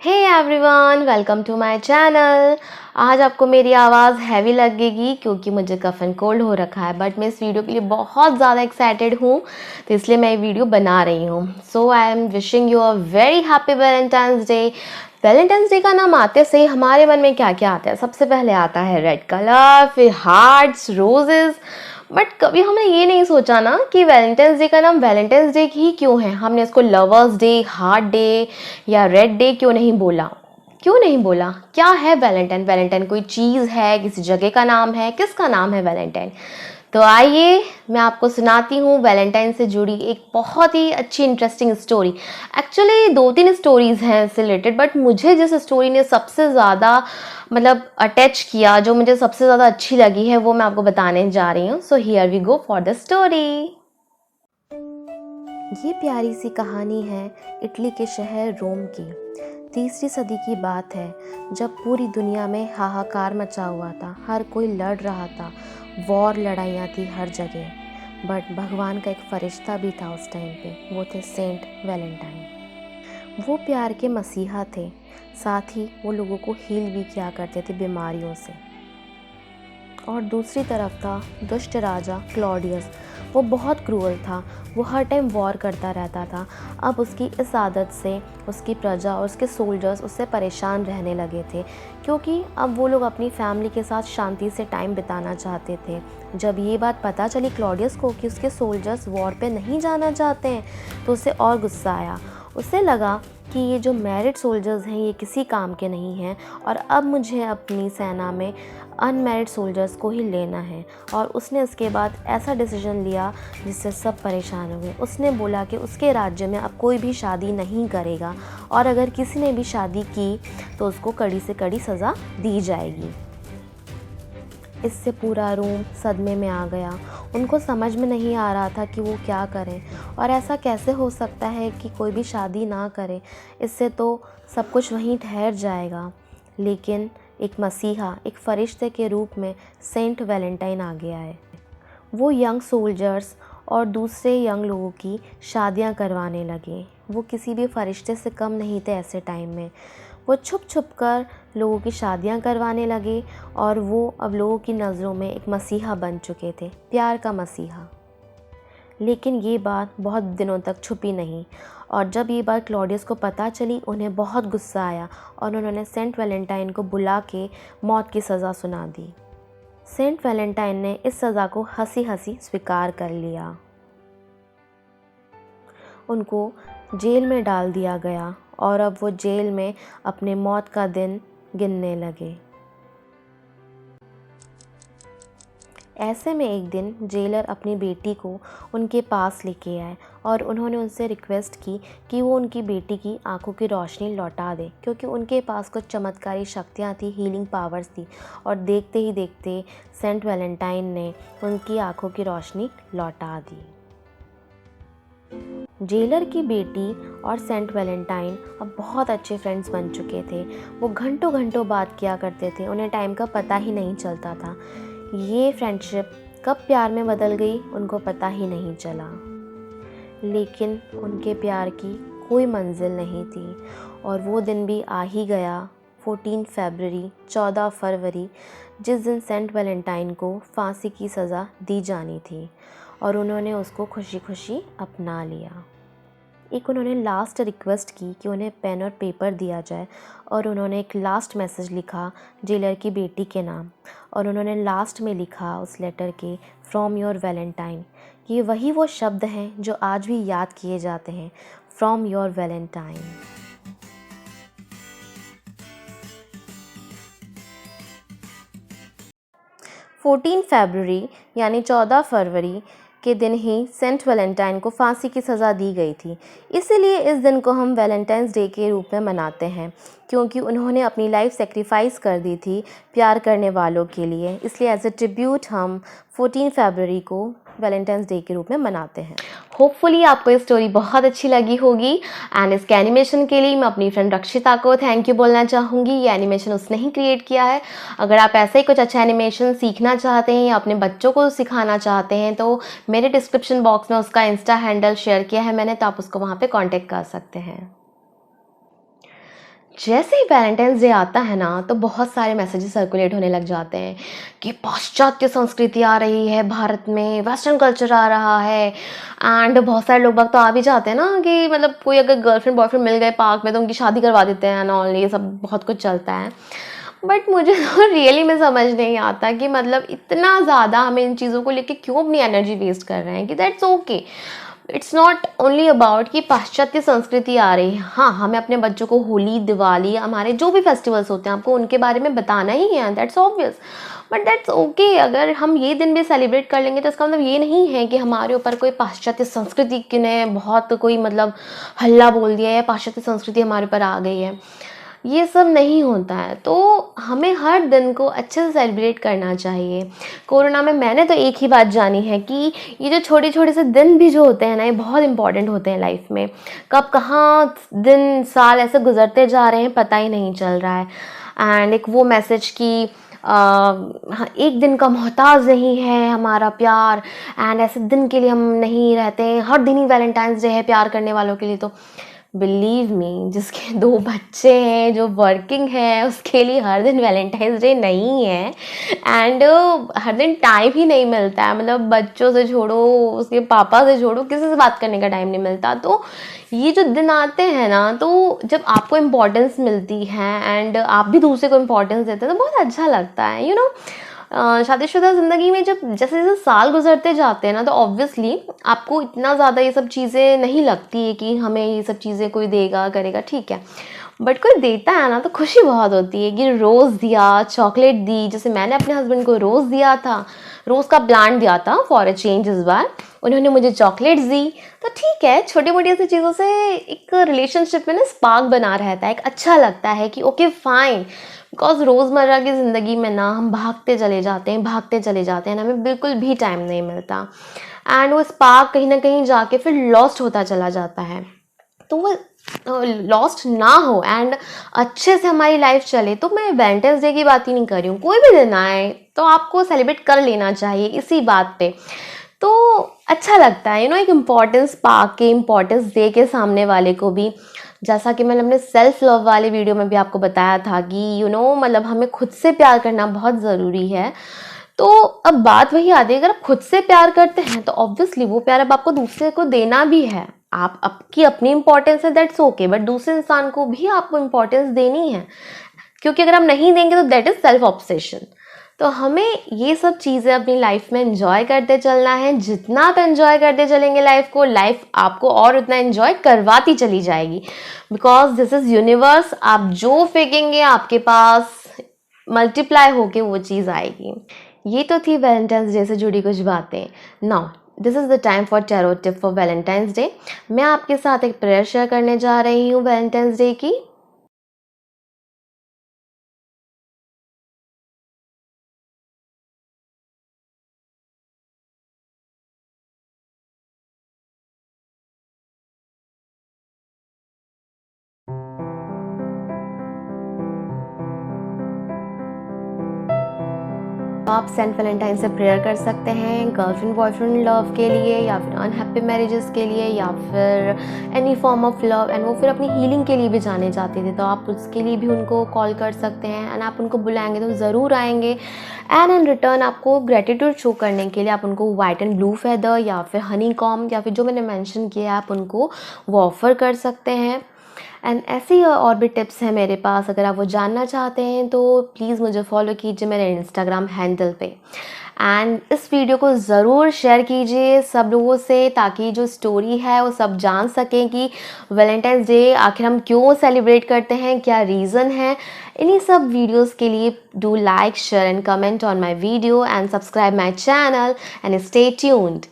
Hey everyone, welcome to my channel. आज आपको मेरी आवाज़ हैवी लगेगी क्योंकि मुझे कफ एंड कोल्ड हो रखा है, बट मैं इस वीडियो के लिए बहुत ज़्यादा एक्साइटेड हूँ, तो इसलिए मैं ये वीडियो बना रही हूँ। So I am wishing you a very happy Valentine's Day. Valentine's Day का नाम आते से हमारे मन में क्या क्या आता है? सबसे पहले आता है रेड कलर, फिर हार्ट्स, रोजेज़। बट कभी हमने ये नहीं सोचा ना कि वैलेंटाइंस डे का नाम वैलेंटाइंस डे ही क्यों है। हमने इसको लवर्स डे, हार्ट डे या रेड डे क्यों नहीं बोला? क्यों नहीं बोला? क्या है वैलेंटाइन? वैलेंटाइन कोई चीज़ है, किसी जगह का नाम है, किसका नाम है वैलेंटाइन? तो आइए मैं आपको सुनाती हूँ वैलेंटाइन से जुड़ी एक बहुत ही अच्छी इंटरेस्टिंग स्टोरी। एक्चुअली 2-3 स्टोरीज़ हैं इससे रिलेटेड, बट मुझे जिस स्टोरी ने सबसे ज़्यादा अटैच किया, जो मुझे सबसे ज़्यादा अच्छी लगी है, वो मैं आपको बताने जा रही हूँ। So here we go for the story. ये प्यारी सी कहानी है इटली के शहर रोम की। 3री सदी की बात है, जब पूरी दुनिया में हाहाकार मचा हुआ था। हर कोई लड़ रहा था, वॉर, लड़ाइयाँ थी हर जगह। बट भगवान का एक फरिश्ता भी था उस टाइम पे, वो थे सेंट वैलेंटाइन। वो प्यार के मसीहा थे, साथ ही वो लोगों को हील भी किया करते थे बीमारियों से। और दूसरी तरफ था दुष्ट राजा क्लॉडियस। वो बहुत क्रूअल था, वो हर टाइम वॉर करता रहता था। अब उसकी इस आदत से उसकी प्रजा और उसके सोल्जर्स उससे परेशान रहने लगे थे, क्योंकि अब वो लोग अपनी फैमिली के साथ शांति से टाइम बिताना चाहते थे। जब ये बात पता चली क्लॉडियस को कि उसके सोल्जर्स वॉर पे नहीं जाना चाहते हैं, तो उसे और गुस्सा आया। उसे लगा कि ये जो मैरिड सोल्जर्स हैं ये किसी काम के नहीं हैं, और अब मुझे अपनी सेना में अनमैरिड सोल्जर्स को ही लेना है। और उसने उसके बाद ऐसा डिसीजन लिया जिससे सब परेशान हो गए। उसने बोला कि उसके राज्य में अब कोई भी शादी नहीं करेगा, और अगर किसी ने भी शादी की तो उसको कड़ी से कड़ी सज़ा दी जाएगी। इससे पूरा रोम सदमे में आ गया। उनको समझ में नहीं आ रहा था कि वो क्या करें, और ऐसा कैसे हो सकता है कि कोई भी शादी ना करे, इससे तो सब कुछ वहीं ठहर जाएगा। लेकिन एक मसीहा, एक फरिश्ते के रूप में सेंट वैलेंटाइन आ गया है। वो यंग सोल्जर्स और दूसरे यंग लोगों की शादियां करवाने लगे। वो किसी भी फरिश्ते से कम नहीं थे ऐसे टाइम में। वो छुप छुप कर लोगों की शादियां करवाने लगे, और वो अब लोगों की नज़रों में एक मसीहा बन चुके थे, प्यार का मसीहा। लेकिन ये बात बहुत दिनों तक छुपी नहीं, और जब ये बात क्लॉडियस को पता चली, उन्हें बहुत गुस्सा आया और उन्होंने सेंट वैलेंटाइन को बुला के मौत की सज़ा सुना दी। सेंट वैलेंटाइन ने इस सज़ा को हंसी हंसी स्वीकार कर लिया। उनको जेल में डाल दिया गया, और अब वो जेल में अपने मौत का दिन गिनने लगे। ऐसे में एक दिन जेलर अपनी बेटी को उनके पास लेके आए, और उन्होंने उनसे रिक्वेस्ट की कि वो उनकी बेटी की आंखों की रोशनी लौटा दे, क्योंकि उनके पास कुछ चमत्कारी शक्तियाँ थी, हीलिंग पावर्स थी। और देखते ही देखते सेंट वैलेंटाइन ने उनकी आंखों की रोशनी लौटा दी। जेलर की बेटी और सेंट वैलेंटाइन अब बहुत अच्छे फ्रेंड्स बन चुके थे। वो घंटों घंटों बात किया करते थे, उन्हें टाइम का पता ही नहीं चलता था। ये फ्रेंडशिप कब प्यार में बदल गई उनको पता ही नहीं चला। लेकिन उनके प्यार की कोई मंजिल नहीं थी, और वो दिन भी आ ही गया। 14 फरवरी, जिस दिन सेंट वैलेंटाइन को फांसी की सज़ा दी जानी थी, और उन्होंने उसको खुशी खुशी अपना लिया। एक उन्होंने लास्ट रिक्वेस्ट की कि उन्हें पेन और पेपर दिया जाए, और उन्होंने एक लास्ट मैसेज लिखा जेलर की बेटी के नाम, और उन्होंने लास्ट में लिखा उस लेटर के, फ्रॉम योर वैलेंटाइन। ये वही वो शब्द हैं जो आज भी याद किए जाते हैं, फ्रॉम योर वैलेंटाइन। 14 फरवरी यानी 14 फरवरी के दिन ही सेंट वैलेंटाइन को फांसी की सज़ा दी गई थी। इसीलिए इस दिन को हम वैलेंटाइंस डे के रूप में मनाते हैं, क्योंकि उन्होंने अपनी लाइफ सेक्रीफाइस कर दी थी प्यार करने वालों के लिए। इसलिए एज ए ट्रिब्यूट हम 14 फरवरी को वैलेंटाइंस डे के रूप में मनाते हैं। होपफुली आपको ये स्टोरी बहुत अच्छी लगी होगी, एंड इसके एनिमेशन के लिए मैं अपनी फ्रेंड रक्षिता को थैंक यू बोलना चाहूँगी। ये एनिमेशन उसने ही क्रिएट किया है। अगर आप ऐसे ही कुछ अच्छा एनिमेशन सीखना चाहते हैं या अपने बच्चों को सिखाना चाहते हैं, तो मेरे डिस्क्रिप्शन बॉक्स में उसका इंस्टा हैंडल शेयर किया है मैंने, तो आप उसको वहाँ पे कांटेक्ट कर सकते हैं। जैसे ही वैलेंटाइंस डे आता है ना तो बहुत सारे मैसेजेस सर्कुलेट होने लग जाते हैं कि पाश्चात्य संस्कृति आ रही है भारत में, वेस्टर्न कल्चर आ रहा है। एंड बहुत सारे लोग बाग तो आ भी जाते हैं ना कि मतलब कोई अगर गर्लफ्रेंड बॉयफ्रेंड मिल गए पार्क में तो उनकी शादी करवा देते हैं ना, ये सब बहुत कुछ चलता है। बट मुझे तो रियली में समझ नहीं आता कि मतलब इतना ज़्यादा हमें इन चीज़ों को लेके क्यों अपनी एनर्जी वेस्ट कर रहे हैं कि that's okay. It's not only about कि पाश्चात्य संस्कृति आ रही है। हाँ, हमें अपने बच्चों को होली, दिवाली, हमारे जो भी फेस्टिवल्स होते हैं आपको उनके बारे में बताना ही है, that's obvious. But that's okay, अगर हम ये दिन भी सेलिब्रेट कर लेंगे तो इसका मतलब ये नहीं है कि हमारे ऊपर कोई पाश्चात्य संस्कृति ने बहुत कोई मतलब हल्ला बोल दिया है, पाश्चात्य संस्कृति हमारे ऊपर आ गई है। ये सब नहीं होता है। तो हमें हर दिन को अच्छे से सेलिब्रेट करना चाहिए। कोरोना में मैंने तो एक ही बात जानी है कि ये जो छोटे छोटे से दिन भी जो होते हैं ना, ये बहुत इंपॉर्टेंट होते हैं लाइफ में। कब कहाँ दिन साल ऐसे गुजरते जा रहे हैं पता ही नहीं चल रहा है। एंड एक वो मैसेज कि एक दिन का मोहताज नहीं है हमारा प्यार, एंड ऐसे दिन के लिए हम नहीं रहते हैं, हर दिन ही वैलेंटाइंस डे है प्यार करने वालों के लिए। तो बिलीव मी, जिसके 2 बच्चे हैं, जो वर्किंग है, उसके लिए हर दिन वैलेंटाइंस डे नहीं है। एंड हर दिन टाइम ही नहीं मिलता है, मतलब बच्चों से छोड़ो, उसके पापा से छोड़ो, किसी से बात करने का टाइम नहीं मिलता। तो ये जो दिन आते हैं ना, तो जब आपको इम्पोर्टेंस मिलती है एंड आप भी दूसरे को इम्पोर्टेंस देते हैं तो बहुत अच्छा लगता है, यू नो। शादीशुदा ज़िंदगी में जब जैसे जैसे साल गुजरते जाते हैं ना तो ऑब्वियसली आपको इतना ज़्यादा ये सब चीज़ें नहीं लगती है कि हमें ये सब चीज़ें कोई देगा करेगा, ठीक है। बट कोई देता है ना तो खुशी बहुत होती है कि रोज़ दिया, चॉकलेट दी। जैसे मैंने अपने हस्बैंड को रोज़ दिया था, रोज़ का प्लांट दिया था फॉर अ चेंज इस बार, उन्होंने मुझे चॉकलेट्स दी। तो ठीक है, छोटी मोटी ऐसी चीज़ों से एक रिलेशनशिप में ना स्पार्क बना रहता है, एक अच्छा लगता है कि ओके फाइन। बिकॉज रोज़मर्रा की ज़िंदगी में ना हम भागते चले जाते हैं, हमें बिल्कुल भी टाइम नहीं मिलता। एंड वो स्पार्क कहीं ना कहीं जाके फिर लॉस्ट होता चला जाता है। तो वो लॉस्ट ना हो एंड अच्छे से हमारी लाइफ चले। तो मैं वैलेंटाइंस डे की बात ही नहीं कर रही हूँ, कोई भी दिन आए तो आपको सेलिब्रेट कर लेना चाहिए इसी बात पे। तो अच्छा लगता है, यू नो, एक इम्पॉर्टेंस पा के, इम्पॉर्टेंस दे के सामने वाले को भी। जैसा कि मैंने अपने सेल्फ लव वाले वीडियो में भी आपको बताया था कि यू नो मतलब हमें खुद से प्यार करना बहुत ज़रूरी है। तो अब बात वही आती है, अगर आप खुद से प्यार करते हैं तो ऑब्वियसली वो प्यार अब आपको दूसरे को देना भी है। आप आपकी अपनी इंपॉर्टेंस है, दैट्स ओके, बट दूसरे इंसान को भी आपको इंपॉर्टेंस देनी है, क्योंकि अगर आप नहीं देंगे तो दैट इज सेल्फ ऑब्सेशन। तो हमें ये सब चीज़ें अपनी लाइफ में एंजॉय करते चलना है। जितना आप एंजॉय करते चलेंगे लाइफ को, लाइफ आपको और उतना एंजॉय करवाती चली जाएगी। बिकॉज दिस इज़ यूनिवर्स, आप जो फेंकेंगे आपके पास मल्टीप्लाई होके वो चीज़ आएगी। ये तो थी वैलेंटाइंस डे से जुड़ी कुछ बातें। Now this is the time for tarot tip for Valentine's day. मैं आपके साथ एक प्रेयर शेयर करने जा रही हूँ वैलेंटाइंस डे की। तो आप सेंट वैलेंटाइन से प्रेयर कर सकते हैं गर्लफ्रेंड बॉयफ्रेंड लव के लिए, या फिर अनहैप्पी मैरिजेस के लिए, या फिर any form of love. And वो फिर अपनी हीलिंग के लिए भी जाने जाते थे, तो आप उसके लिए भी उनको कॉल कर सकते हैं। एंड आप उनको बुलाएंगे तो ज़रूर आएंगे। एंड इन रिटर्न आपको ग्रेटिट्यूड शो करने के लिए आप उनको वाइट एंड ब्लू फेदर या फिर हनी कॉम या फिर जो मैंने मेंशन किया आप उनको वो ऑफ़र कर सकते हैं। एंड ऐसे ही और भी टिप्स हैं मेरे पास, अगर आप वो जानना चाहते हैं तो प्लीज़ मुझे फॉलो कीजिए मेरे इंस्टाग्राम हैंडल पे। एंड इस वीडियो को ज़रूर शेयर कीजिए सब लोगों से, ताकि जो स्टोरी है वो सब जान सकें कि वैलेंटाइंस डे आखिर हम क्यों सेलिब्रेट करते हैं, क्या रीज़न है। इन्हीं सब वीडियोस के लिए do like, share and comment on my video and subscribe my channel and stay tuned.